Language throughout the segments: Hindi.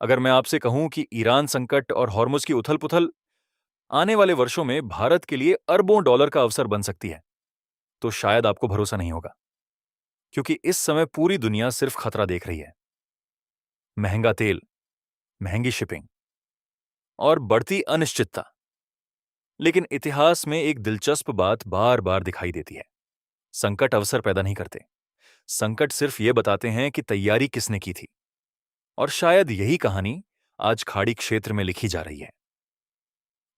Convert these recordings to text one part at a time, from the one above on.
अगर मैं आपसे कहूं कि ईरान संकट और हॉर्मुज की उथल-पुथल आने वाले वर्षों में भारत के लिए अरबों डॉलर का अवसर बन सकती है, तो शायद आपको भरोसा नहीं होगा, क्योंकि इस समय पूरी दुनिया सिर्फ खतरा देख रही है। महंगा तेल, महंगी शिपिंग और बढ़ती अनिश्चितता। लेकिन इतिहास में एक दिलचस्प बात बार बार दिखाई देती है। संकट अवसर पैदा नहीं करते। संकट सिर्फ ये बताते हैं कि तैयारी किसने की थी। और शायद यही कहानी आज खाड़ी क्षेत्र में लिखी जा रही है।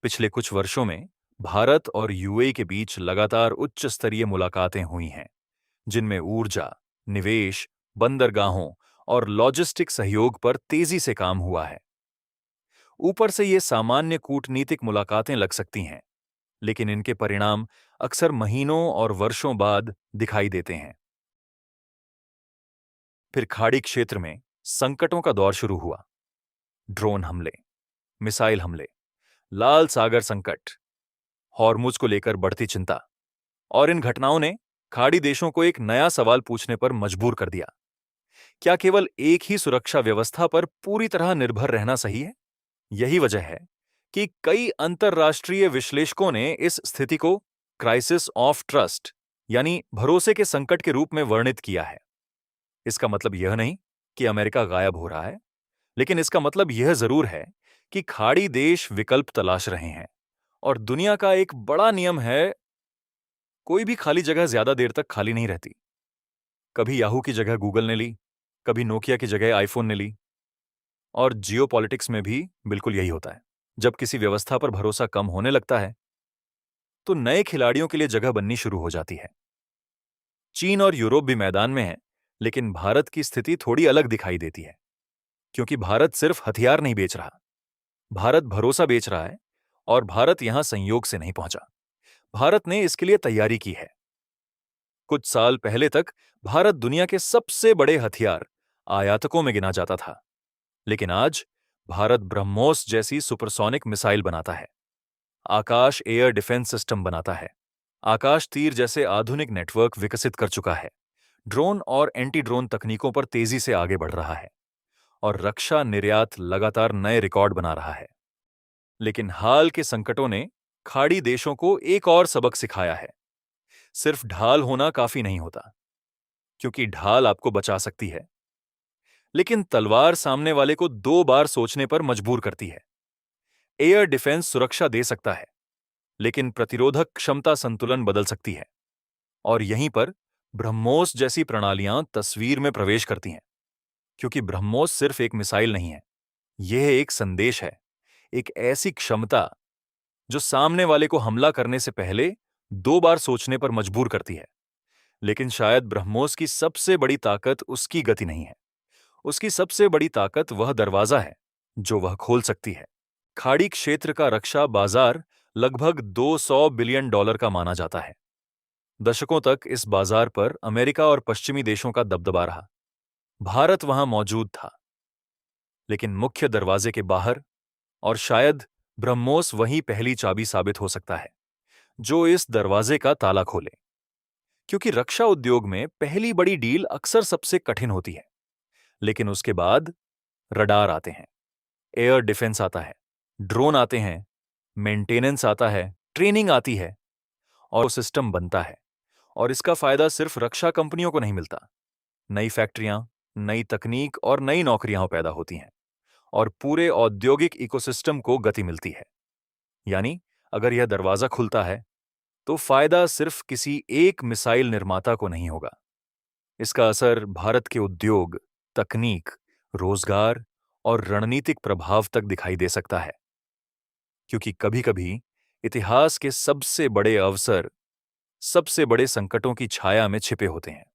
पिछले कुछ वर्षों में भारत और यूएई के बीच लगातार उच्च स्तरीय मुलाकातें हुई हैं, जिनमें ऊर्जा, निवेश, बंदरगाहों और लॉजिस्टिक सहयोग पर तेजी से काम हुआ है। ऊपर से ये सामान्य कूटनीतिक मुलाकातें लग सकती हैं, लेकिन इनके परिणाम अक्सर महीनों और वर्षों बाद दिखाई देते हैं। फिर खाड़ी क्षेत्र में संकटों का दौर शुरू हुआ। ड्रोन हमले, मिसाइल हमले, लाल सागर संकट, हॉर्मुज को लेकर बढ़ती चिंता, और इन घटनाओं ने खाड़ी देशों को एक नया सवाल पूछने पर मजबूर कर दिया। क्या केवल एक ही सुरक्षा व्यवस्था पर पूरी तरह निर्भर रहना सही है? यही वजह है कि कई अंतर्राष्ट्रीय विश्लेषकों ने इस स्थिति को क्राइसिस ऑफ ट्रस्ट, यानी भरोसे के संकट के रूप में वर्णित किया है। इसका मतलब यह नहीं कि अमेरिका गायब हो रहा है, लेकिन इसका मतलब यह जरूर है कि खाड़ी देश विकल्प तलाश रहे हैं। और दुनिया का एक बड़ा नियम है, कोई भी खाली जगह ज्यादा देर तक खाली नहीं रहती। कभी याहू की जगह गूगल ने ली, कभी नोकिया की जगह आईफोन ने ली। और जियोपॉलिटिक्स में भी बिल्कुल यही होता है। जब किसी व्यवस्था पर भरोसा कम होने लगता है, तो नए खिलाड़ियों के लिए जगह बननी शुरू हो जाती है। चीन और यूरोप भी मैदान में है, लेकिन भारत की स्थिति थोड़ी अलग दिखाई देती है, क्योंकि भारत सिर्फ हथियार नहीं बेच रहा, भारत भरोसा बेच रहा है। और भारत यहां संयोग से नहीं पहुंचा, भारत ने इसके लिए तैयारी की है। कुछ साल पहले तक भारत दुनिया के सबसे बड़े हथियार आयातकों में गिना जाता था, लेकिन आज भारत ब्रह्मोस जैसी सुपरसोनिक मिसाइल बनाता है, आकाश एयर डिफेंस सिस्टम बनाता है, आकाश तीर जैसे आधुनिक नेटवर्क विकसित कर चुका है, ड्रोन और एंटी ड्रोन तकनीकों पर तेजी से आगे बढ़ रहा है, और रक्षा निर्यात लगातार नए रिकॉर्ड बना रहा है। लेकिन हाल के संकटों ने खाड़ी देशों को एक और सबक सिखाया है। सिर्फ ढाल होना काफी नहीं होता, क्योंकि ढाल आपको बचा सकती है, लेकिन तलवार सामने वाले को 2 बार सोचने पर मजबूर करती है। एयर डिफेंस सुरक्षा दे सकता है, लेकिन प्रतिरोधक क्षमता संतुलन बदल सकती है। और यहीं पर ब्रह्मोस जैसी प्रणालियां तस्वीर में प्रवेश करती हैं, क्योंकि ब्रह्मोस सिर्फ एक मिसाइल नहीं है, यह एक संदेश है, एक ऐसी क्षमता जो सामने वाले को हमला करने से पहले 2 बार सोचने पर मजबूर करती है। लेकिन शायद ब्रह्मोस की सबसे बड़ी ताकत उसकी गति नहीं है, उसकी सबसे बड़ी ताकत वह दरवाजा है जो वह खोल सकती है। खाड़ी क्षेत्र का रक्षा बाजार लगभग $200 बिलियन का माना जाता है। दशकों तक इस बाजार पर अमेरिका और पश्चिमी देशों का दबदबा रहा। भारत वहां मौजूद था, लेकिन मुख्य दरवाजे के बाहर, और शायद ब्रह्मोस वही पहली चाबी साबित हो सकता है जो इस दरवाजे का ताला खोले। क्योंकि रक्षा उद्योग में पहली बड़ी डील अक्सर सबसे कठिन होती है, लेकिन उसके बाद रडार आते हैं, एयर डिफेंस आता है, ड्रोन आते हैं, मेंटेनेंस आता है, ट्रेनिंग आती है, और सिस्टम बनता है। और इसका फायदा सिर्फ रक्षा कंपनियों को नहीं मिलता, नई फैक्ट्रियां, नई तकनीक और नई नौकरियां पैदा होती हैं, और पूरे औद्योगिक इकोसिस्टम को गति मिलती है। यानी अगर यह दरवाजा खुलता है, तो फायदा सिर्फ किसी एक मिसाइल निर्माता को नहीं होगा, इसका असर भारत के उद्योग, तकनीक, रोजगार और रणनीतिक प्रभाव तक दिखाई दे सकता है। क्योंकि कभी-कभी इतिहास के सबसे बड़े अवसर सबसे बड़े संकटों की छाया में छिपे होते हैं।